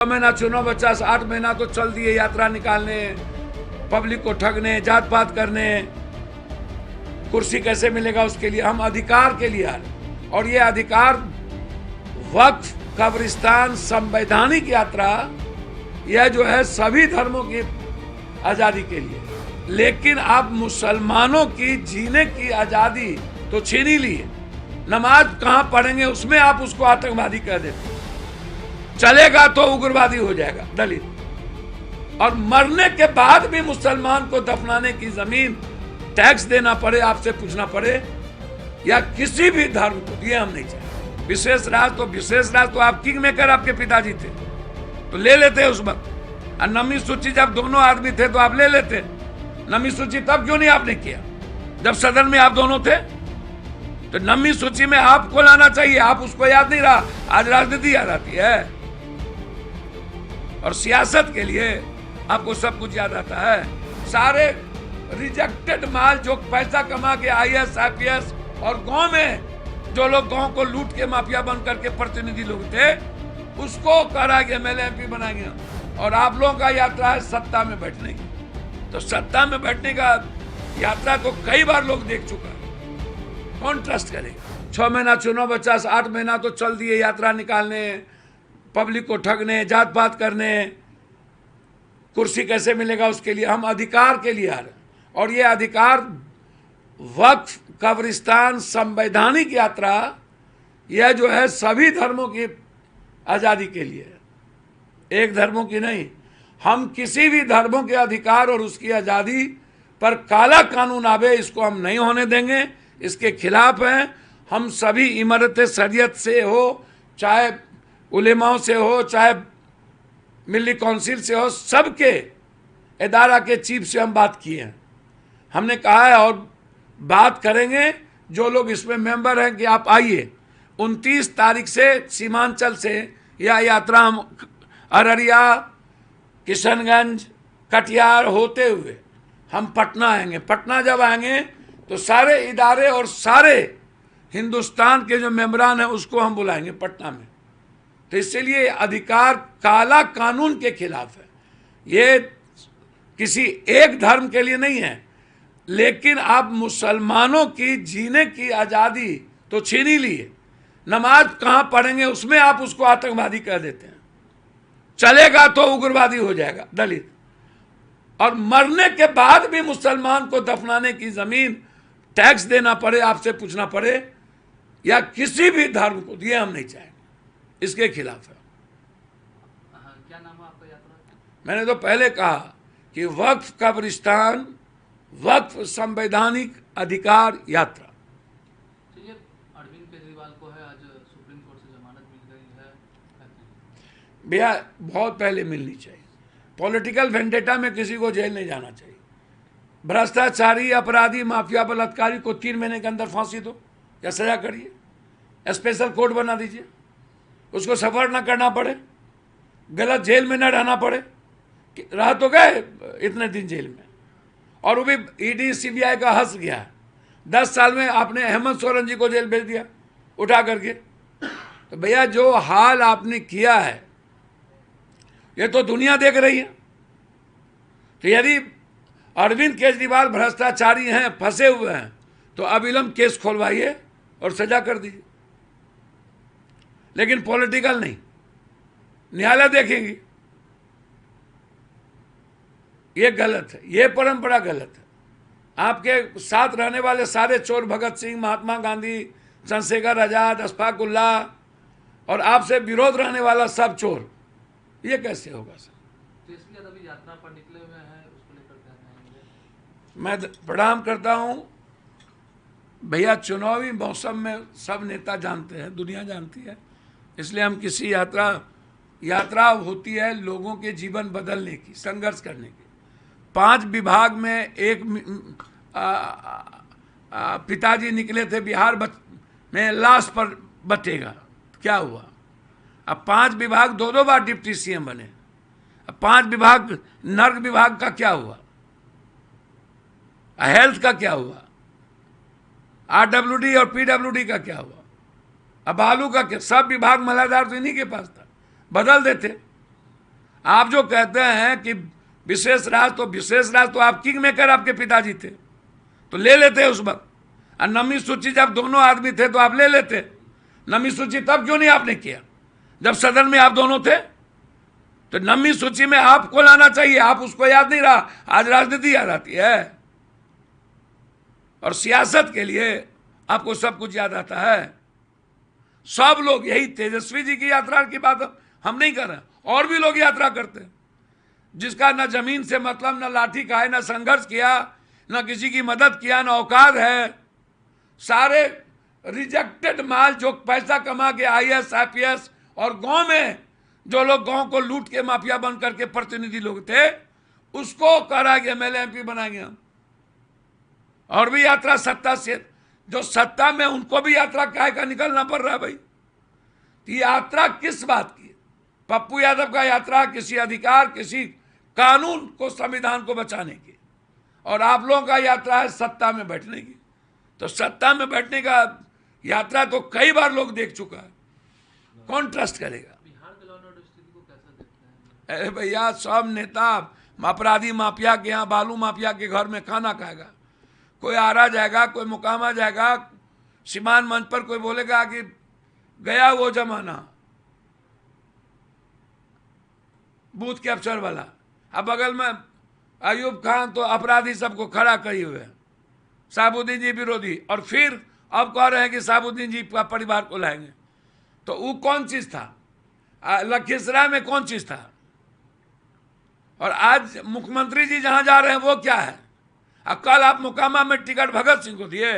महीना चुनाव बच्चा 8 महीना तो चल दिए यात्रा निकालने, पब्लिक को ठगने, जात पात करने, कुर्सी कैसे मिलेगा उसके लिए। हम अधिकार के लिए आ रहे और ये अधिकार वक्फ कब्रिस्तान संवैधानिक यात्रा यह जो है सभी धर्मों की आजादी के लिए। लेकिन आप मुसलमानों की जीने की आजादी तो छीन ही ली है। नमाज कहां पढ़ेंगे उसमें आप उसको आतंकवादी कह देते, चलेगा तो उग्रवादी हो जाएगा दलित। और मरने के बाद भी मुसलमान को दफनाने की जमीन टैक्स देना पड़े, आपसे पूछना पड़े, या किसी भी धर्म को, ये हम नहीं चाहते। विशेष राज तो आप किंग मेकर आपके पिताजी थे तो ले लेते उस वक्त। और नमी सूची जब दोनों आदमी थे तो आप ले लेते। नमी सूची तब क्यों नहीं आपने किया जब सदन में आप दोनों थे? तो नमी सूची में आपको लाना चाहिए, आप उसको याद नहीं रहा। आज राजनीति याद आती है और सियासत के लिए आपको सब कुछ याद आता है। सारे रिजेक्टेड माल जो पैसा कमा के IAS IPS और गांव में जो लोग गांव को लूट के माफिया बन करके प्रतिनिधि लोग थे उसको करा के MLA MP बनाएंगे। और आप लोगों का यात्रा है सत्ता में बैठने की। तो सत्ता में बैठने का यात्रा को कई बार लोग देख चुका है, कौन ट्रस्ट करेगा? 6 महीना चुनाव बच्चा 8 महीना तो चल दिए यात्रा निकालने, पब्लिक को ठगने, जात पात करने, कुर्सी कैसे मिलेगा उसके लिए। हम अधिकार के लिए आ रहे और ये अधिकार वक्फ कब्रिस्तान संवैधानिक यात्रा यह जो है सभी धर्मों की आजादी के लिए है, एक धर्मों की नहीं। हम किसी भी धर्मों के अधिकार और उसकी आजादी पर काला कानून आवे, इसको हम नहीं होने देंगे, इसके खिलाफ हैं। हम सभी इमारत शरीयत से हो, चाहे उलेमाओं से हो, चाहे मिली काउंसिल से हो, सबके इदारा के चीफ से हम बात किए हैं। हमने कहा है और बात करेंगे, जो लोग इसमें मेंबर हैं कि आप आइए। 29 तारीख से सीमांचल से यह यात्रा हम अररिया, किशनगंज, कटिहार होते हुए हम पटना आएंगे। पटना जब आएंगे तो सारे इदारे और सारे हिंदुस्तान के जो मेंबरान हैं उसको हम बुलाएंगे पटना में। तो इसलिए अधिकार काला कानून के खिलाफ है, ये किसी एक धर्म के लिए नहीं है। लेकिन आप मुसलमानों की जीने की आजादी तो छीन ही ली है। नमाज कहां पढ़ेंगे उसमें आप उसको आतंकवादी कह देते हैं, चलेगा तो उग्रवादी हो जाएगा दलित। और मरने के बाद भी मुसलमान को दफनाने की जमीन टैक्स देना पड़े, आपसे पूछना पड़े, या किसी भी धर्म को, ये हम नहीं चाहेंगे, इसके खिलाफ है। क्या नाम है आपका यात्रा का? मैंने तो पहले कहा कि वक्फ कब्रिस्तान वक्फ संवैधानिक अधिकार यात्रा। चलिए, अरविंद केजरीवाल को है आज सुप्रीम कोर्ट से जमानत मिल गई है, भैया बहुत पहले मिलनी चाहिए। पॉलिटिकल वेंडेटा में किसी को जेल नहीं जाना चाहिए। भ्रष्टाचारी, अपराधी, माफिया, बलात्कारी को 3 महीने के अंदर फांसी दो या सजा करिए, स्पेशल कोर्ट बना दीजिए, उसको सफर ना करना पड़े, गलत जेल में ना रहना पड़े। रह तो गए इतने दिन जेल में, और वो भी ED CBI का हंस गया। 10 साल में आपने हेमंत सोरेन जी को जेल भेज दिया उठा करके। तो भैया जो हाल आपने किया है ये तो दुनिया देख रही है। तो यदि अरविंद केजरीवाल भ्रष्टाचारी हैं, फंसे हुए हैं, तो अविलंब केस खोलवाइए और सजा कर दीजिए। लेकिन पॉलिटिकल नहीं, न्यायालय देखेंगी। ये गलत है, ये परंपरा गलत है। आपके साथ रहने वाले सारे चोर, भगत सिंह, महात्मा गांधी, चंद्रशेखर आजाद, अशफाक उल्लाह, और आपसे विरोध रहने वाला सब चोर, ये कैसे होगा सर? तो इसलिए अभी यात्रा पर निकले हुए हैं, उसको लेकर क्या कहेंगे? मैं प्रणाम करता हूं भैया। चुनावी मौसम में सब नेता जानते हैं, दुनिया जानती है, इसलिए हम किसी यात्रा होती है लोगों के जीवन बदलने की, संघर्ष करने की। 5 विभाग में एक पिताजी निकले थे बिहार में लाश पर बटेगा, क्या हुआ? अब 5 विभाग 2-2 बार डिप्टी CM बने। अब 5 विभाग, नर्क विभाग का क्या हुआ? हेल्थ का क्या हुआ? RWD और PWD का क्या हुआ? अब आलू का क्या? सब विभाग मलादार तो इन्हीं के पास था, बदल देते। आप जो कहते हैं कि विशेष राज, तो विशेष राज तो आप किंग मेकर आपके पिताजी थे, तो ले लेते उस वक्त। और नमी सूची जब दोनों आदमी थे तो आप ले लेते। नमी सूची तब क्यों नहीं आपने किया जब सदन में आप दोनों थे? तो नमी सूची में आपको लाना चाहिए, आप उसको याद नहीं रहा। आज राजनीति याद आती है और सियासत के लिए आपको सब कुछ याद आता है। सब लोग, यही तेजस्वी जी की यात्रा की बात हम नहीं कर रहे, और भी लोग यात्रा करते हैं जिसका न जमीन से मतलब, न लाठी का है, न संघर्ष किया, न किसी की मदद किया, न औकात है। सारे रिजेक्टेड माल जो पैसा कमा के IAS IPS और गांव में जो लोग गांव को लूट के माफिया बन करके प्रतिनिधि लोग थे, उसको करा के MLA MP बनाएंगे हम। और भी यात्रा सत्ता से, जो सत्ता में उनको भी यात्रा काहे का निकलना पड़ रहा है भाई? ये यात्रा किस बात की? पप्पू यादव का यात्रा किसी अधिकार, किसी कानून को, संविधान को बचाने की, और आप लोगों का यात्रा है सत्ता में बैठने की। तो सत्ता में बैठने का यात्रा तो कई बार लोग देख चुका है, कौन ट्रस्ट करेगा? बिहार के लॉ एंड ऑर्डर स्थिति को कैसा देखते हैं? अरे भैया, सब नेता अपराधी माफिया के यहाँ, बालू माफिया के घर में खाना खाएगा। कोई आरा जाएगा, कोई मुकामा जाएगा, सीमान मंच पर कोई बोलेगा कि गया वो जमाना, बूथ कैप्चर वाला। अब बगल में अयूब खान तो अपराधी सबको खड़ा करे हुए हैं, साबुद्दीन जी विरोधी, और फिर अब कह रहे हैं कि साबुद्दीन जी का परिवार को लाएंगे। तो वो कौन चीज था? लखीसराय में कौन चीज था? और आज मुख्यमंत्री जी जहां जा रहे हैं वो क्या है? कल आप मोकामा में टिकट भगत सिंह को दिए,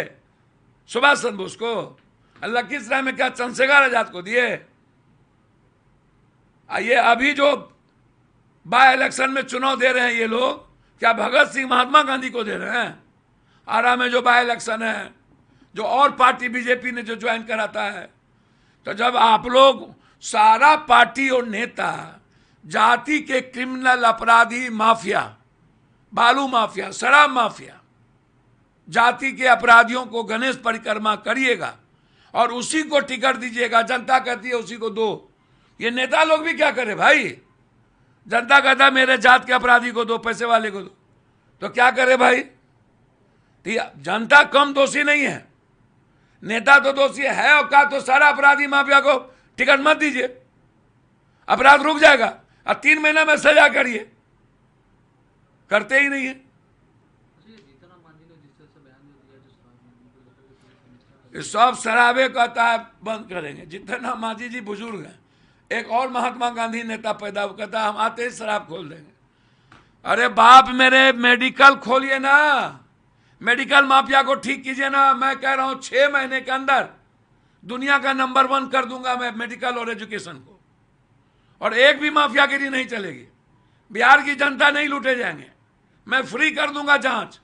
सुभाष चंद्र बोस को, लखीसराय में क्या चंद्रशेखर आजाद को दिए? ये अभी जो बाय इलेक्शन में चुनाव दे रहे हैं ये लोग, क्या भगत सिंह महात्मा गांधी को दे रहे हैं? आरा में जो बाय इलेक्शन है, जो और पार्टी बीजेपी ने जो ज्वाइन कराता है। तो जब आप लोग सारा पार्टी और नेता जाति के क्रिमिनल अपराधी माफिया, बालू माफिया, शराब माफिया, जाति के अपराधियों को गणेश परिक्रमा करिएगा और उसी को टिकट दीजिएगा, जनता कहती है उसी को दो। ये नेता लोग भी क्या करे भाई? जनता कहता है मेरे जात के अपराधी को दो, पैसे वाले को दो, तो क्या करे भाई? जनता कम दोषी नहीं है, नेता तो दोषी है। और कहा तो सारा अपराधी माफिया को टिकट मत दीजिए, अपराध रुक जाएगा, और 3 महीने में सजा करिए, करते ही नहीं है। सब शराबे कहता है बंद करेंगे। जितना मांझी जी बुजुर्ग हैं, एक और महात्मा गांधी नेता पैदा हुआ, कहता है हम आते ही शराब खोल देंगे। अरे बाप मेरे, मेडिकल खोलिए ना, मेडिकल माफिया को ठीक कीजिए ना। मैं कह रहा हूं 6 महीने के अंदर दुनिया का नंबर 1 कर दूंगा मैं मेडिकल और एजुकेशन को, और एक भी माफियागिरी नहीं चलेगी। बिहार की जनता नहीं लूटे जाएंगे। मैं फ्री कर दूंगा जांच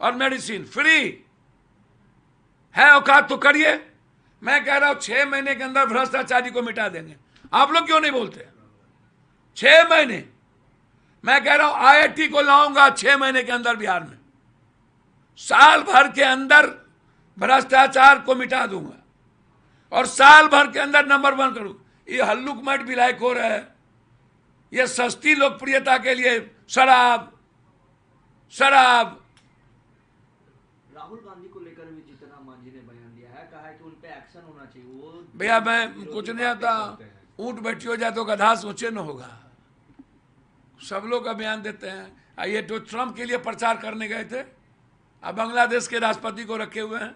और मेडिसिन, फ्री है, औकात तो करिए। मैं कह रहा हूं 6 महीने के अंदर भ्रष्टाचारी को मिटा देंगे। आप लोग क्यों नहीं बोलते? 6 महीने। मैं कह रहा हूं IIT को लाऊंगा 6 महीने के अंदर बिहार में, साल भर के अंदर भ्रष्टाचार को मिटा दूंगा और साल भर के अंदर नंबर 1 करूं। ये हल्लुक मट विलायक हो रहा है, ये सस्ती लोकप्रियता के लिए शराब शराब। राहुल गांधी को लेकर भी जितना मांझी ने बयान दिया है, कहा है कि उन पे एक्शन होना चाहिए। वो भैया मैं कुछ नहीं आता, ऊंट बैठी हो जाए तो गधा सोचे न होगा। सब लोग का बयान देते हैं। ये तो ट्रम्प के लिए प्रचार करने गए थे, अब बांग्लादेश के राष्ट्रपति को रखे हुए हैं,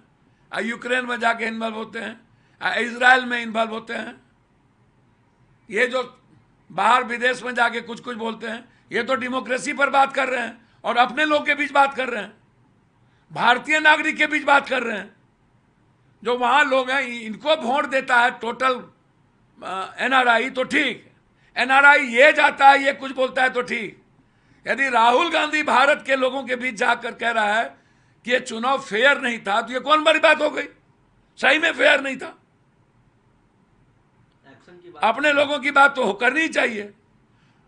यूक्रेन में जाके इन्वॉल्व होते हैं, इजराइल में इन्वॉल्व होते हैं। ये जो बाहर विदेश में जाके कुछ कुछ बोलते हैं, ये तो डेमोक्रेसी पर बात कर रहे हैं और अपने लोग के बीच बात कर रहे हैं, भारतीय नागरिक के बीच बात कर रहे हैं। जो वहाँ लोग हैं इनको वोट देता है टोटल NRI तो ठीक, NRI ये जाता है ये कुछ बोलता है तो ठीक। यदि राहुल गांधी भारत के लोगों के बीच जाकर कह रहा है कि ये चुनाव फेयर नहीं था, तो ये कौन बड़ी बात हो गई? सही में फेयर नहीं था। अपने लोगों की बात तो करनी ही चाहिए।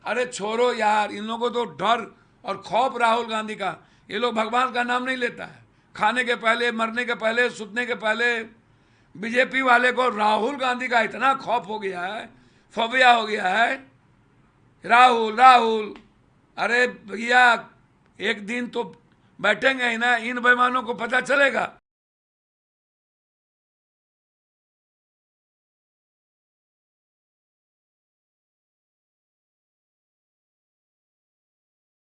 अरे छोड़ो यार, इन लोगों को तो डर और खौफ राहुल गांधी का। ये लोग भगवान का नाम नहीं लेता है, खाने के पहले, मरने के पहले, सुतने के पहले। बीजेपी वाले को राहुल गांधी का इतना खौफ हो गया है, फोबिया हो गया है राहुल राहुल, अरे भैया एक दिन तो बैठेंगे ही ना, इन बेईमानों को पता चलेगा